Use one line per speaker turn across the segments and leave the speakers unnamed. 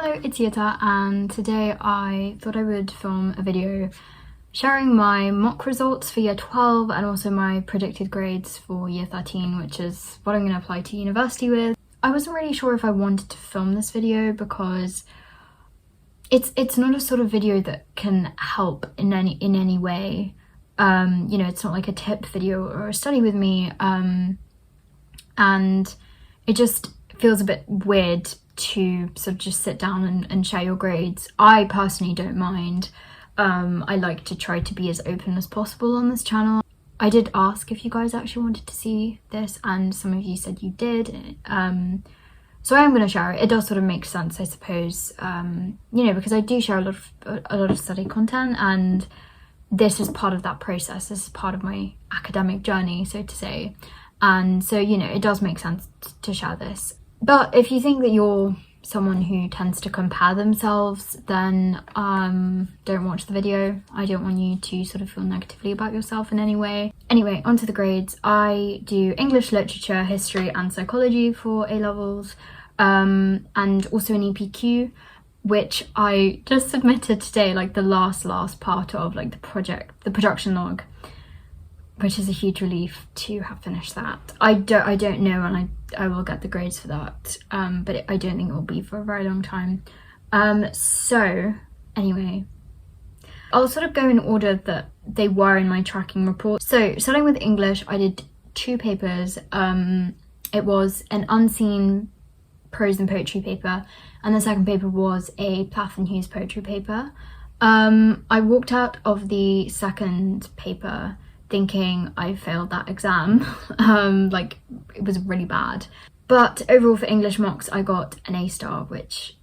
Hello, it's Jeta, and today I thought I would film a video sharing my mock results for year 12 and also my predicted grades for year 13, which is what I'm going to apply to university with. I wasn't really sure if I wanted to film this video because it's not a sort of video that can help in any way. You know, it's not like a tip video or a study with me, and it just feels a bit weird to sort of just sit down and share your grades. I personally don't mind. I like to try to be as open as possible on this channel. I did ask if you guys actually wanted to see this, and some of you said you did. So I am going to share it. It does sort of make sense, I suppose, you know, because I do share a lot of study content, and this is part of that process. This is part of my academic journey, so to say. And so, you know, it does make sense to share this. But if you think that you're someone who tends to compare themselves, then don't watch the video. I don't want you to sort of feel negatively about yourself in any way. Anyway, onto the grades. I do English, literature, history and psychology for A-levels, and also an EPQ, which I just submitted today, like the last part of like the production log, which is a huge relief to have finished that. I don't know when I will get the grades for that, but I don't think it will be for a very long time. So anyway, I'll sort of go in order that they were in my tracking report. So starting with English, I did 2 papers. It was an unseen prose and poetry paper, and the second paper was a Plath and Hughes poetry paper. I walked out of the second paper thinking I failed that exam. Like, it was really bad. But overall for English mocks, I got an A-star, which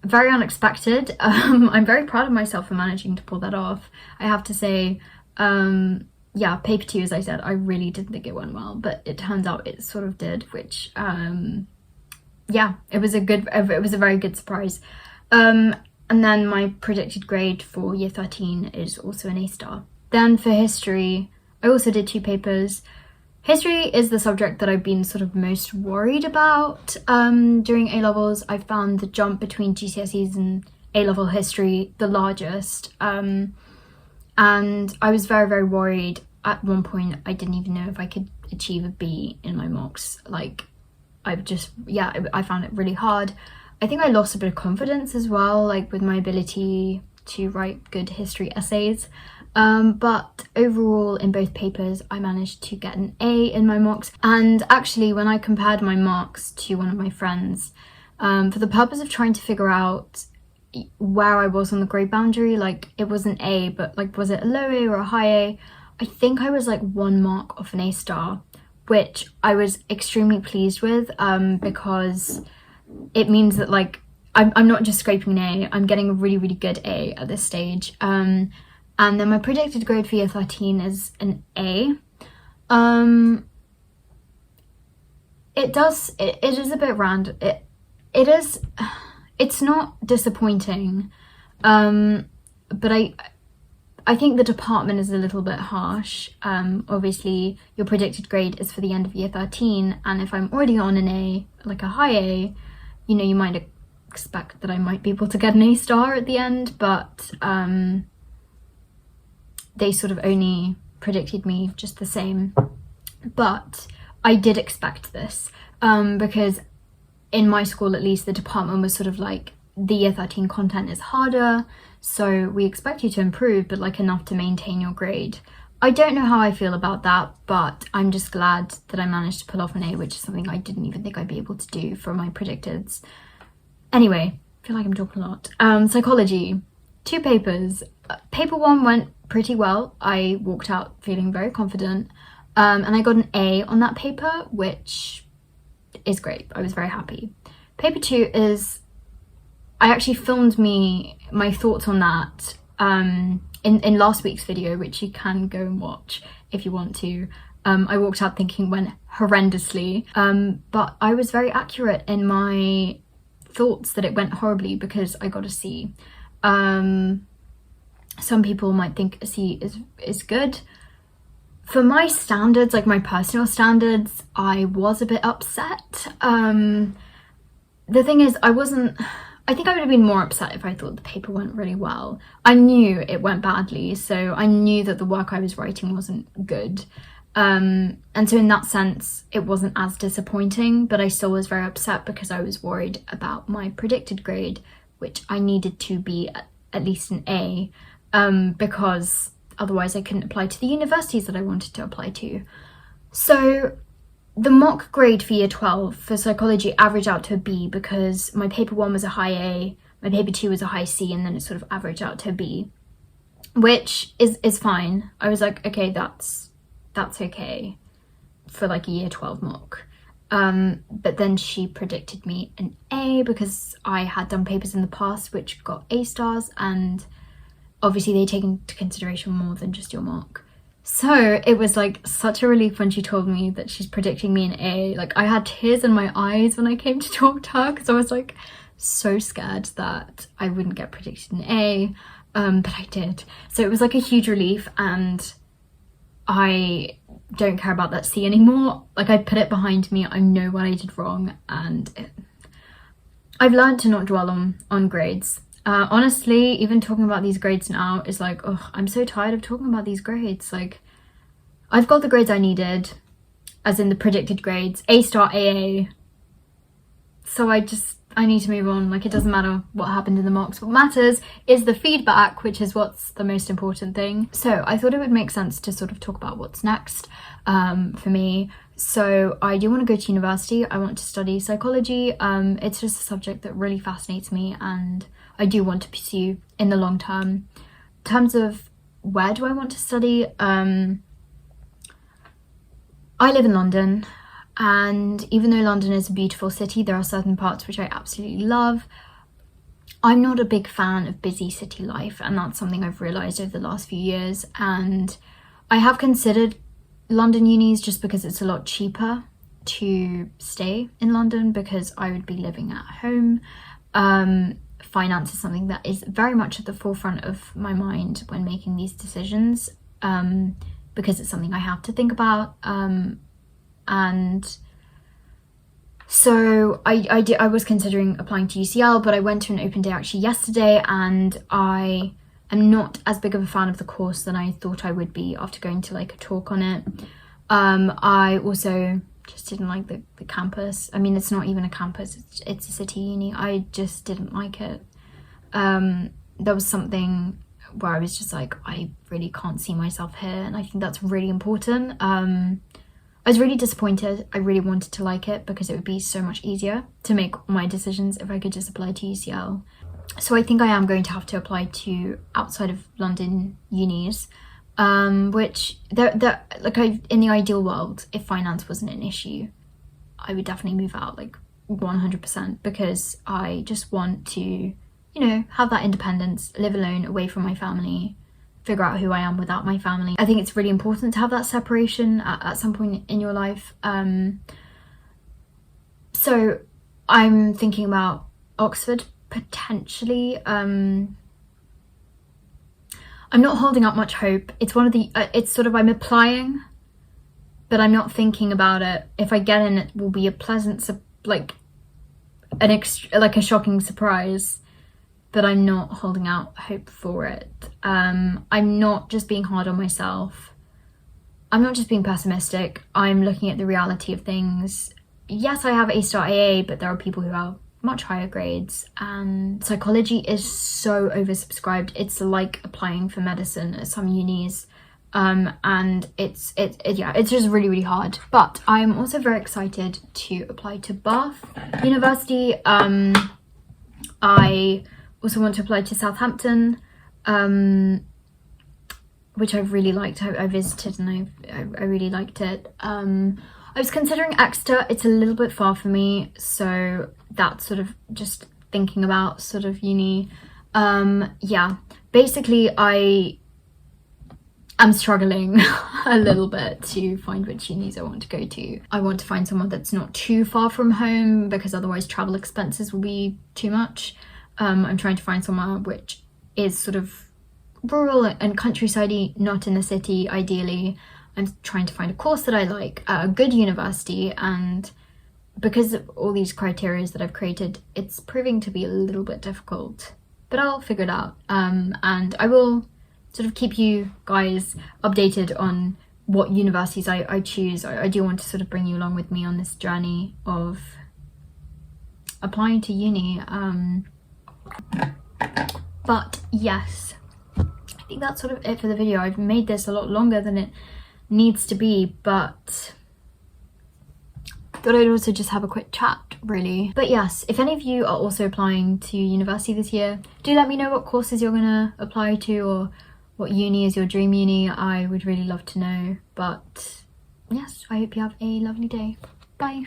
very unexpected. I'm very proud of myself for managing to pull that off, I have to say. Yeah, paper 2, as I said, I really didn't think it went well, but it turns out it sort of did, which yeah, it was a very good surprise. And then my predicted grade for year 13 is also an A-star. Then for history, I also did 2 papers. History is the subject that I've been sort of most worried about during A-levels. I found the jump between GCSEs and A-level history the largest. And I was very, very worried. At one point, I didn't even know if I could achieve a B in my mocks. Like, I found it really hard. I think I lost a bit of confidence as well, like with my ability to write good history essays. But overall in both papers I managed to get an A in my mocks. And actually, when I compared my marks to one of my friends, for the purpose of trying to figure out where I was on the grade boundary, like it was an A, but like was it a low A or a high A, I think I was like 1 mark off an A-star, which I was extremely pleased with, because it means that like I'm not just scraping an A, I'm getting a really, really good A at this stage. And then my predicted grade for year 13 is an A. It is a bit random. It's not disappointing, but I think the department is a little bit harsh. Obviously your predicted grade is for the end of year 13, and if I'm already on an A, like a high A, you know, you might expect that I might be able to get an A-star at the end, but they sort of only predicted me just the same. But I did expect this, because in my school at least, the department was sort of like, the year 13 content is harder, so we expect you to improve, but like enough to maintain your grade. I don't know how I feel about that, but I'm just glad that I managed to pull off an A, which is something I didn't even think I'd be able to do for my predicteds. Anyway, I feel like I'm talking a lot. Psychology, 2 papers. Paper 1 went pretty well. I walked out feeling very confident, and I got an A on that paper, which is great. I was very happy. Paper 2 is, I actually filmed my thoughts on that in last week's video, which you can go and watch if you want to. I walked out thinking it went horrendously, but I was very accurate in my thoughts that it went horribly because I got a C. Some people might think a C is good. For my standards, like my personal standards, I was a bit upset. The thing is, I I think I would have been more upset if I thought the paper went really well. I knew it went badly, so I knew that the work I was writing wasn't good. And so in that sense, it wasn't as disappointing, but I still was very upset because I was worried about my predicted grade, which I needed to be at least an A, because otherwise I couldn't apply to the universities that I wanted to apply to. So the mock grade for year 12 for psychology averaged out to a B because my paper 1 was a high A, my paper 2 was a high C, and then it sort of averaged out to a B, which is fine. I was like, okay, that's okay for like a year 12 mock. But then she predicted me an A because I had done papers in the past which got A stars, and obviously they take into consideration more than just your mock. So it was like such a relief when she told me that she's predicting me an A. Like, I had tears in my eyes when I came to talk to her because I was like so scared that I wouldn't get predicted an A, but I did. So it was like a huge relief, and I don't care about that C anymore. Like, I put it behind me. I know what I did wrong, and I've learned to not dwell on grades. Honestly, even talking about these grades now is like, oh, I'm so tired of talking about these grades. Like, I've got the grades I needed, as in the predicted grades, A star, AA. So I need to move on. Like, it doesn't matter what happened in the mocks. What matters is the feedback, which is what's the most important thing. So I thought it would make sense to sort of talk about what's next for me. So I do want to go to university. I want to study psychology. It's just a subject that really fascinates me, and I do want to pursue in the long term. In terms of where do I want to study, I live in London, and even though London is a beautiful city, there are certain parts which I absolutely love. I'm not a big fan of busy city life, and that's something I've realised over the last few years, and I have considered London unis just because it's a lot cheaper to stay in London because I would be living at home. Finance is something that is very much at the forefront of my mind when making these decisions, because it's something I have to think about. And so I was considering applying to UCL, but I went to an open day actually yesterday, and I am not as big of a fan of the course than I thought I would be after going to like a talk on it. I also just didn't like the campus. I mean, it's not even a campus, it's a city uni. I just didn't like it. There was something where I was just like, I really can't see myself here, and I think that's really important. I was really disappointed. I really wanted to like it because it would be so much easier to make my decisions if I could just apply to UCL. So I think I am going to have to apply to outside of London unis, which in the ideal world, if finance wasn't an issue, I would definitely move out like 100%, because I just want to, you know, have that independence, live alone, away from my family, figure out who I am without my family. I think it's really important to have that separation at some point in your life. So I'm thinking about Oxford potentially. I'm not holding up much hope. It's one of the, it's sort of, I'm applying, but I'm not thinking about it. If I get in, it will be a pleasant, like a shocking surprise, but I'm not holding out hope for it. I'm not just being hard on myself. I'm not just being pessimistic. I'm looking at the reality of things. Yes, I have A star AA, but there are people who have much higher grades, and psychology is so oversubscribed. It's like applying for medicine at some unis, and it's just really, really hard. But I'm also very excited to apply to Bath University. I also want to apply to Southampton, which I've really liked. I visited and I really liked it. I was considering Exeter. It's a little bit far for me, so that's sort of just thinking about sort of uni. Yeah, basically I am struggling a little bit to find which unis I want to go to. I want to find somewhere that's not too far from home, because otherwise travel expenses will be too much. I'm trying to find somewhere which is sort of rural and countryside-y, not in the city ideally. I'm trying to find a course that I like, a good university, and because of all these criteria that I've created, it's proving to be a little bit difficult, but I'll figure it out. And I will sort of keep you guys updated on what universities I choose. I do want to sort of bring you along with me on this journey of applying to uni. But yes, I think that's sort of it for the video. I've made this a lot longer than it needs to be, but thought I'd also just have a quick chat, really. But yes, if any of you are also applying to university this year, do let me know what courses you're gonna apply to, or what uni is your dream uni. I would really love to know. But yes, I hope you have a lovely day. Bye.